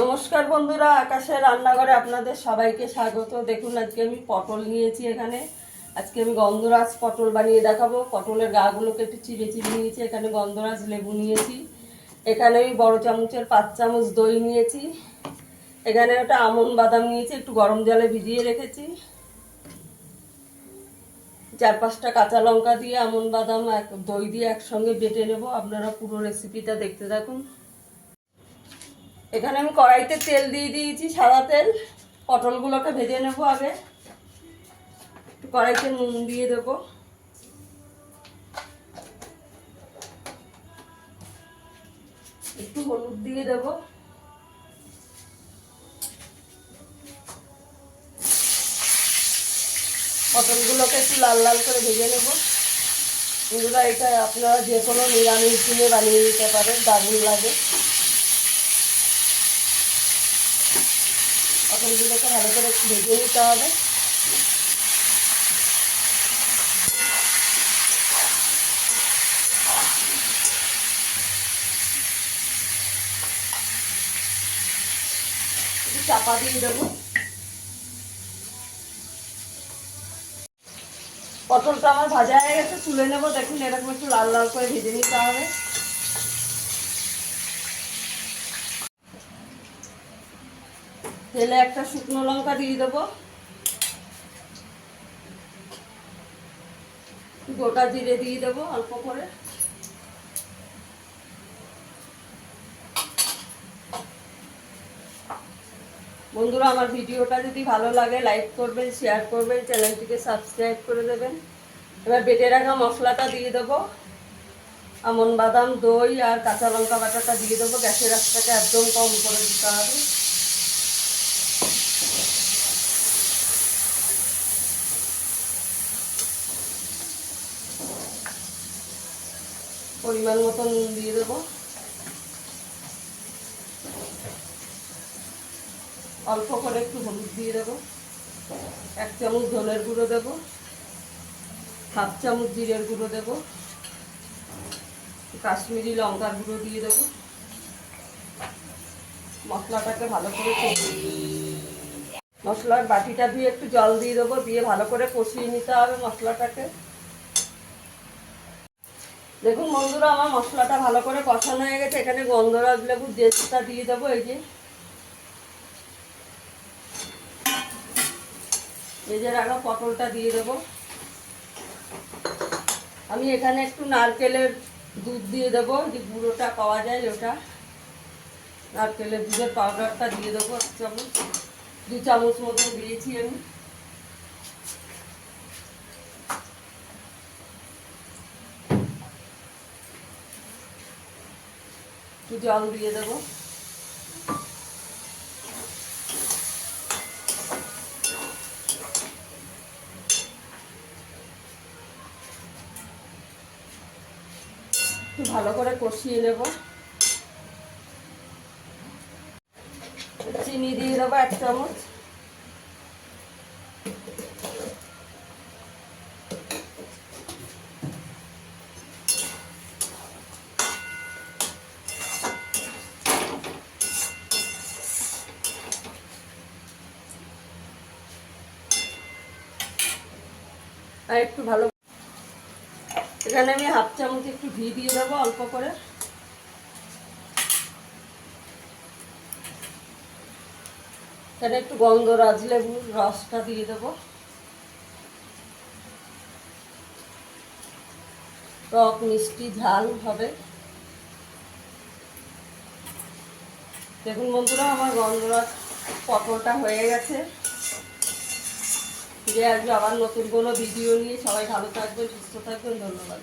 নমস্কার বন্ধুরা, আকাশের রান্নাঘরে আপনাদের সবাইকে স্বাগত। দেখুন আজকে আমি পটল নিয়েছি এখানে। আজকে আমি গন্ধরাজ পটল বানিয়ে দেখাবো। পটলের গাগুলোকে একটু চিড়ে চিড়ে নিয়েছি। এখানে গন্ধরাজ লেবু নিয়েছি। এখানে আমি বড় চামচের 5 চামচ দই নিয়েছি। এখানে একটা আমন্ড বাদাম নিয়েছি, একটু গরম জলে ভিজিয়ে রেখেছি। 4-5টা কাঁচা লঙ্কা দিয়ে আমন্ড বাদাম দই দিয়ে একসঙ্গে বেটে নেব। আপনারা পুরো রেসিপিটা দেখতে থাকুন। এখানে আমি কড়াইতে তেল দিয়ে দিয়েছি, সাদা তেল। পটলগুলোকে ভেজে নেব। আগে একটু কড়াইতে নুন দিয়ে দেব, একটু হলুদ দিয়ে দেব, পটলগুলোকে একটু লাল লাল করে ভেজে নেব। বন্ধুরা, এটা আপনারা যে কোনো নিরামিষ দিনে বানিয়ে নিতে পারেন, দারুণ লাগে। পটলগুলোকে ভালো করে একটু ভেজে নিতে হবে। চাপা দিয়ে দেবো। পটলটা আমার ভাজা হয়ে গেছে, তুলে নেবো। দেখুন এরকম একটু লাল লাল করে ভেজে নিতে হবে। তেলে একটা শুকনো লঙ্কা দিয়ে দেবো, গোটা জিরে দিয়ে দেবো অল্প করে। বন্ধুরা, আমার ভিডিওটা যদি ভালো লাগে লাইক করবেন, শেয়ার করবেন, চ্যানেলটিকে সাবস্ক্রাইব করে দেবেন। এবার বেটে রাখা মশলাটা দিয়ে দেবো। আমন্ড বাদাম, দই আর কাঁচা লঙ্কা বাটাটা দিয়ে দেবো। গ্যাসের আঁচটাকে একদম কম করে দিতে হবে। পরিমাণ মতো নুন দিয়ে দেবো। অল্প করে একটু হলুদ দিয়ে দেবো। 1 চামচ ধনের গুঁড়ো দেবো। 1/2 চামচ জিরের গুঁড়ো দেবো। কাশ্মীরি লঙ্কার গুঁড়ো দিয়ে দেবো। মশলাটাকে ভালো করে মশলার বাটিটা দিয়ে একটু জল দিয়ে দেবো, দিয়ে ভালো করে কষিয়ে নিতে হবে মশলাটাকে। দেখুন বন্ধুরা, আমার মশলাটা ভালো করে কষানো হয়ে গেছে। এখানে গন্ধরাজ লেবুর জেসটা দিয়ে দেবো। এই যে ভেজে রাখা পটলটা দিয়ে দেবো। আমি এখানে একটু নারকেলের দুধ দিয়ে দেবো, যে গুঁড়োটা পাওয়া যায় ওটা। নারকেলের দুধের পাউডারটা দিয়ে দেবো 1 চামচ। 2 চামচ মতো দিয়েছি আমি। একটু জল দিয়ে দেবো। একটু ভালো করে কষিয়ে নেব। চিনি দিয়ে দেবো 1 চামচ। আর একটু ভালো, এখানে আমি 1/2 চামচ একটু ঘি দিয়ে দেবো অল্প করে। এখানে একটু গন্ধরাজ লেবুর রসটা দিয়ে দেবো। টক মিষ্টি ঝাল হবে। দেখুন বন্ধুরা, আমার গন্ধরাজ পটলটা হয়ে গেছে। ফিরে আসবো আবার নতুন কোনো ভিডিও নিয়ে। সবাই ভালো থাকবেন, সুস্থ থাকবেন। ধন্যবাদ।